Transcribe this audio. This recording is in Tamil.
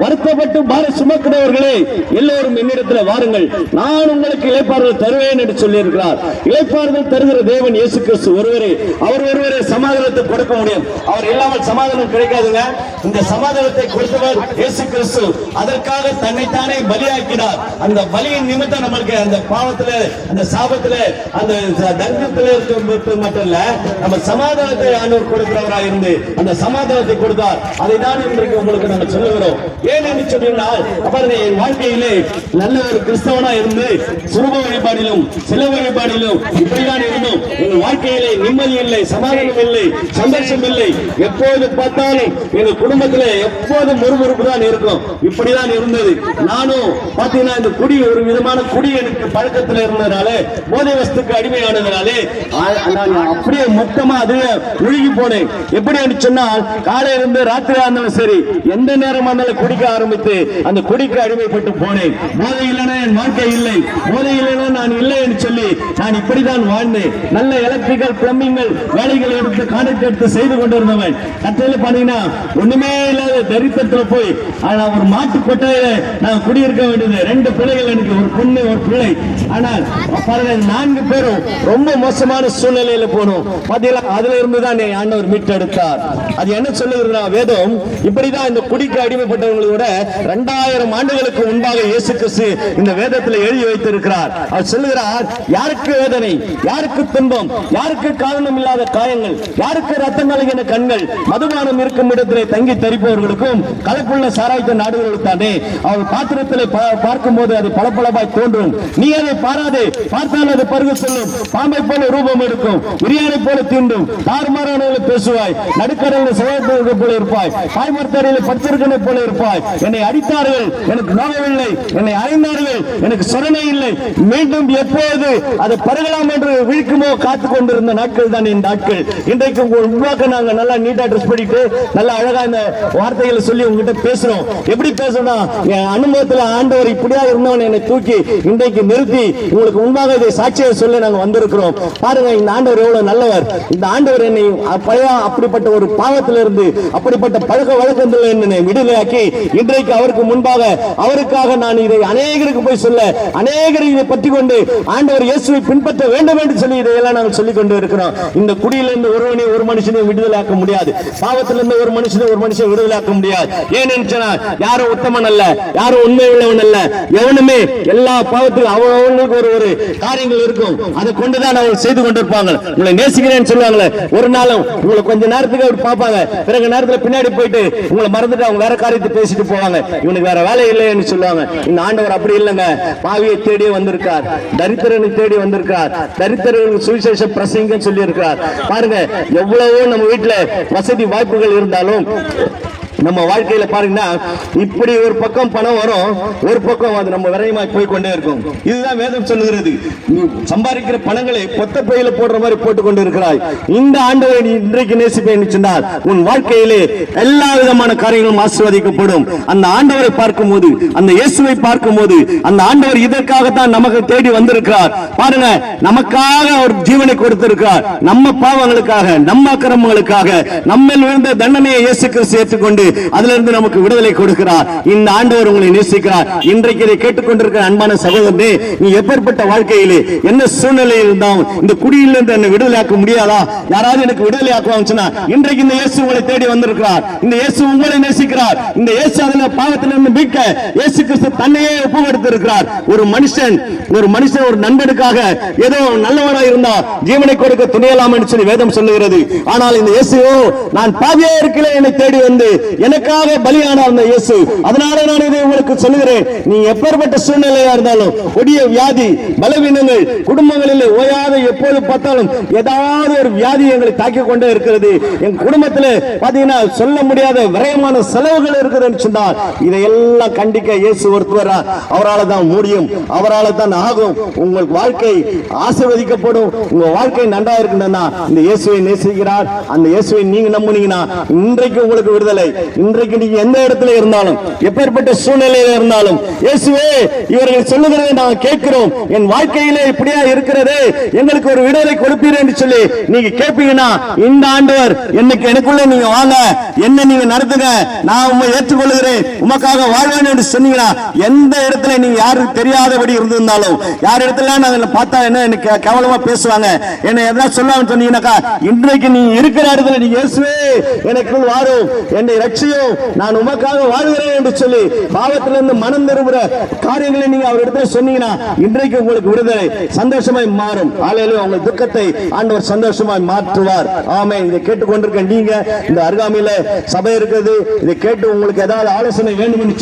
வருத்தப்பட்டு பார சுமக்கிறவர்களே எல்லோரும் என்னிடத்தில் வாருங்கள், நான் உங்களுக்கு இளைப்பாறுதல் தருவேன் என்று சொல்லி இருக்கிறார். இளைப்பாறுதல் தருகிற தேவன் இயேசு கிறிஸ்து ஒருவரே. அவர் ஒருவரே சமாதானத்தை கொடுக்க முடியும். அவர் இல்லாமல் சமாதானம் கிடைக்காதுங்க. இந்த சமாதானத்தை கொடுத்தவர் இயேசு கிறிஸ்து. அதற்காக தன்னைத்தானே பலியாக்கினார். அந்த பலியின் நிமித்தம் நம்மளுக்கு அந்த பாவத்துல, அந்த சாபத்துல, அந்த தண்டத்துல இருக்க மட்டும் இல்ல, நம்ம சமாதானத்தை ஆண்டவர் கொடுக்கிறவராக இருந்து அந்த சமாதானத்தை கொடுத்தார். அதை தான் இன்றைக்கு உங்களுக்கு நாங்கள் சொல்லுகிறோம். ஏன் என்று சொன்னால், என் வாழ்க்கையிலே நல்ல ஒரு கிறிஸ்தவனா இருந்து சுரூப வழிபாடிலும் சில வழிபாடிலும் இப்படிதான் இருந்தோம். எங்கள் வாழ்க்கையிலே நிம்மதி இல்லை, சமாதானம் இல்லை, சந்தோஷம் இல்லை. எப்போது பார்த்தாலும் எங்கள் குடும்பத்தில் எப்போதும் முறுமுறுப்பு தான் இருக்கும். இப்படிதான் இருந்தது. நானும் பாத்தீங்கன்னா இந்த குடி ஒரு விதமான குடி எனக்கு பழக்கத்தில் இருந்ததுனால, போதை வஸ்துக்கு அடிமையானதுனாலே நான் அப்படியே மொத்தமா அதுவே முழுகி போனேன். எப்படி என்று சொன்னால், காலையில இருந்து ராத்திரி ஆனாலும் சரி, எந்த நேரம் ஆனாலும் குடிக்க ஆரம்பித்து அந்த குடிக்கு அடிமைப்பட்டு போனேன். போதை இல்லைன்னா என் வாழ்க்கை இல்லை, போதை இல்லைன்னா நான் இல்லை என்று சொல்லி நான் இப்படிதான் வாழ்ந்தேன். நல்ல எலக்ட்ரிக்கல் பிளம்பிங்கள் வேலைகள் எடுத்து கான்ட்ராக்ட் எடுத்து செய்து கொண்டிருந்தவன். கட்டையில பாத்தீங்கன்னா ஒண்ணுமே இல்லாத தரித்திரத்தில் போய் ஒரு மாட்டு கொட்டையில நான் குடியிருக்க வேண்டியது. 2 பிள்ளைகள், எனக்கு ஒரு பொண்ணு ஒரு பிள்ளை. ஆனால் பாருங்க, 4 பேரும் ரொம்ப மோசமான சூழ்நிலையில போனோம். பாத்தீங்களா, அதுல இருந்துதான் ஆண்டவர் மீட்டெடுத்தார். அது என்ன சொல்லுகிறா வேதம்? இப்படிதான் இந்த குடிக்கு அடிமைப்பட்டவங்களோட 2000 ஆண்டுகளுக்கு முன்பாக இயேசு கிறிஸ்து இந்த வேதத்தில் எழுதி வைத்திருக்கிறார். அவர் சொல்லுகிறார், யாருக்கு வேதனை, யாருக்கு துன்பம், யாருக்கு காரணம் இல்லாத காயங்கள், யாருக்கு ரத்தம் கலங்கின கண்கள், மதுபானம் இருக்கும் இடத்திலே தங்கி தரிப்பவர்களுக்கும் கலப்புள்ள சாராய்த்த நாடுகளுக்கானே. அவர் பாத்திரத்திலே பார்க்கும் போது அது பளபளப்பாய் தோன்றும். நீ அதை பாராதே, பார்த்தால் அது பருகு சொல்லும். பாம்பை போல ரூபம் இருக்கும், விரியானை போல தீண்டும், தாறுமாறானவர்களை பேசுவாய், நடுக்கடலில் சோழத்தை போல இருப்பாய், பாய்மரத்தடியில் படுத்திருக்கனை போல இருப்பாய். என்னை அடித்தார்கள், எனக்கு நோகவில்லை, என்னை அறைந்தார்கள், எனக்கு சொரணை இல்லை. மீண்டும் எப்போது அது பருகலாம் என்று விழிக்குமோ காத்துக் கொண்டிருந்த நாட்கள் தான் இந்த நாட்கள். இன்றைக்கு உருவாக்க நாங்க நல்லா நீட்டா ட்ரெஸ் பண்ணிட்டு நல்லா அழகா இந்த வார்த்தைகளை சொல்லி உங்ககிட்ட பேசுறோம். எப்படி பேசணும்? என் அனுபவத்தில் ஆண்டவர் இப்படியா இருந்தவன் என்னை தூக்கி இன்றைக்கு நிறுத்தி உங்களுக்கு முன்பாக இதை சாட்சியை சொல்ல நாங்க வந்திருக்கிறோம். பாருங்க, இந்த ஆண்டவர் எவ்வளவு நல்லவர். இந்த ஆண்டவர் என்னை அப்படிப்பட்ட ஒரு பாவத்திலிருந்து, அப்படிப்பட்ட பழக்க வழக்கத்தில் என்னை விடுதலையாக்கி இன்றைக்கு அவருக்கு முன்பாக அவருக்காக நான் இதை அநேகருக்கு போய் சொல்ல, அநேகரை இதை பற்றி கொண்டு ஆண்டவர் இயேசுவை பின்பற்ற வேண்டும் என்று சொல்லி இதையெல்லாம் நாங்கள் சொல்லிக் கொண்டு இருக்கிறோம். இந்த குடியிலிருந்து ஒரு மனுஷனை விடுதலையாக்க முடியாது. பாவத்திலிருந்து ஒரு மனுஷனை விடுதலையாக்க முடியாது. ஏன்னு சொன்னால், யாரும் உத்தமன் அல்ல, யாரும் உண்மை உள்ளவன் அல்ல. எவனுமே எல்லா பாவத்துக்கும் அவங்களுக்கு ஒரு காரியங்கள் இருக்கும். அதை கொண்டுதான் அவங்க செய்து கொண்டிருப்பாங்க. உங்களை நேசிக்கிறேன்னு சொல்லுவாங்களே, ஒரு நாளும் உங்களை கொஞ்ச நேரத்துக்கு அவர் பார்ப்பாங்க, பிறகு நேரத்தில் பின்னாடி போயிட்டு உங்களை மறந்துட்டு அவங்க வேற காரியத்தை பேசிட்டு போவாங்க. இவனுக்கு வேற வேலை இல்லைன்னு சொல்லுவாங்க. இந்த ஆண்டவர் அப்படி இல்லைங்க. பாவியை தேடி வந்திருக்கார், தரித்திரனை தேடி வந்திருக்கார், தரித்திரர்களுக்கு சுவிசேஷ பிரசங்கம் சொல்லி இருக்கிறார். பாருங்க, எவ்வளவோ நம்ம வீட்டுல வசதி வாய்ப்புகள் இருந்தாலும் நம்ம வாழ்க்கையில பாருங்கன்னா, இப்படி ஒரு பக்கம் பணம் வரும், ஒரு பக்கம் அது நம்ம விரயமாய் போய் கொண்டே இருக்கும். இதுதான் வேதம் சொல்லுகிறது. சம்பாதிக்கிற பணங்களை பொத்த பையில போடுற மாதிரி போட்டுக் கொண்டு இருக்கிறாய். இந்த ஆண்டவரை நீ இன்றைக்கு நேசிப்பேன் சொன்னால் உன் வாழ்க்கையிலே எல்லா விதமான காரியங்களும் ஆசீர்வதிக்கப்படும். அந்த ஆண்டவரை பார்க்கும் போது, அந்த இயேசுவை பார்க்கும் போது, அந்த ஆண்டவர் இதற்காகத்தான் நமக்கு தேடி வந்திருக்கிறார். பாருங்க, நமக்காக ஒரு ஜீவனை கொடுத்திருக்கிறார். நம்ம பாவங்களுக்காக, நம்ம அக்கிரமங்களுக்காக, நம்ம விழுந்த தண்டனையை இயேசு கிறிஸ்து ஏற்றுக்கொண்டு அதிலிருந்து நமக்கு விடுதலை கொடுக்கிறார். இந்த ஆண்டவர் உங்களை நேசிக்கிறார். இன்றைக்கு இதை கேட்டுக்கொண்டிருக்கிற அன்பான சகோதரனே, நீ எப்பேற்பட்ட வாழ்க்கையிலே என்ன சூழ்நிலையில் இருந்தாலும் இந்த குடியிலிருந்து என்னை விடுதலையாக்க முடியாதா? யாராவது எனக்கு விடுதலை ஆக்குவாங்க சொன்னா, இன்றைக்கு இந்த இயேசு உங்களை தேடி வந்திருக்கிறார். இந்த இயேசு உங்களை நேசிக்கிறார். இந்த இயேசு அதில் பாவத்திலிருந்து மீட்க இயேசு கிறிஸ்து தன்னையே ஒப்பு கொடுத்திருக்கிறார். ஒரு மனுஷன் ஒரு நண்பனுக்காக ஏதோ நல்லவனாக இருந்தா ஜீவனை கொடுக்க துணியலாம் என்று சொல்லி வேதம் சொல்லுகிறது. ஆனால் இந்த இயேசு, நான் பாவியா இருக்கிறேன், என்னை தேடி வந்து எனக்காக பலியான அந்த இயேசு. அதனால நான் இதை உங்களுக்கு சொல்லுகிறேன். நீ எப்பேற்பட்ட சூழ்நிலையா இருந்தாலும், கொடிய வியாதி, பலவீனங்கள், குடும்பங்களில் ஓயாத எப்போது பார்த்தாலும் ஏதாவது ஒரு வியாதி எங்களை தாக்கிக் கொண்டே இருக்கிறது. என் குடும்பத்தில் பாத்தீங்கன்னா சொல்ல முடியாத விரயமான செலவுகள் இருக்குதுன்னு சொன்னால், இதையெல்லாம் கண்டிக்க இயேசு ஒருத்தவரா. அவரால் தான் முடியும், அவரால் தான் ஆகும். உங்கள் வாழ்க்கை ஆசீர்வதிக்கப்படும். உங்க வாழ்க்கை நன்றா இருக்குன்னா இந்த இயேசுவை நேசிக்கிறார். அந்த இயேசுவை நீங்க நம்புனீங்கன்னா இன்றைக்கு உங்களுக்கு விடுதலை. இன்றைக்கு நீங்க எந்த இடத்துல இருந்தாலும், எப்பேற்பட்ட சூழ்நிலையில இருந்தாலும், இயேசுவே இவர்கள் சொல்லுகிறதை நாங்கள் கேட்கிறோம், என் வாழ்க்கையிலே இப்படியா இருக்கிறது, எங்களுக்கு ஒரு விடுதலை கொடுப்பீர் என்று சொல்லி நீங்க கேட்பீங்கன்னா, இந்த ஆண்டவர் எனக்குள்ள நீங்க வாங்க, என்ன நீங்க நடத்துங்க, நான் உண்மை ஏற்றுக்கொள்கிறேன், உமக்காக வாழ்வேன் என்று சொன்னீங்கன்னா, எந்த இடத்துல நீங்க யாருக்கு தெரியாதபடி இருந்திருந்தாலும், யார் இடத்துல நான் பார்த்தா என்ன எனக்கு கேவலமா பேசுவாங்க, என்ன எதாவது சொல்லாம சொன்னீங்கன்னாக்கா, இன்றைக்கு நீ இருக்கிற இடத்துல நீ இயேசுவே எனக்குள் வாரும், என்னை ரட்சியும், நான் உமக்காக வாழ்கிறேன் என்று சொல்லி பாவத்திலிருந்து மனம் திரும்புற காரியங்களை நீங்க அவர் இடத்துல சொன்னீங்கன்னா, இன்றைக்கு உங்களுக்கு விடுதலை சந்தோஷமாய் மாறும். ஆலையில உங்கள் துக்கத்தை ஆண்டவர் சந்தோஷமாய் மாற்றுவார். ஆமென். இதை கேட்டுக்கொண்டிருக்க நீங்க, இந்த அருகாமையில சபை இருக்குது, இதை கேட்டு உங்களுக்கு ஏதாவது ஆலோசனை வேண்டும் என்று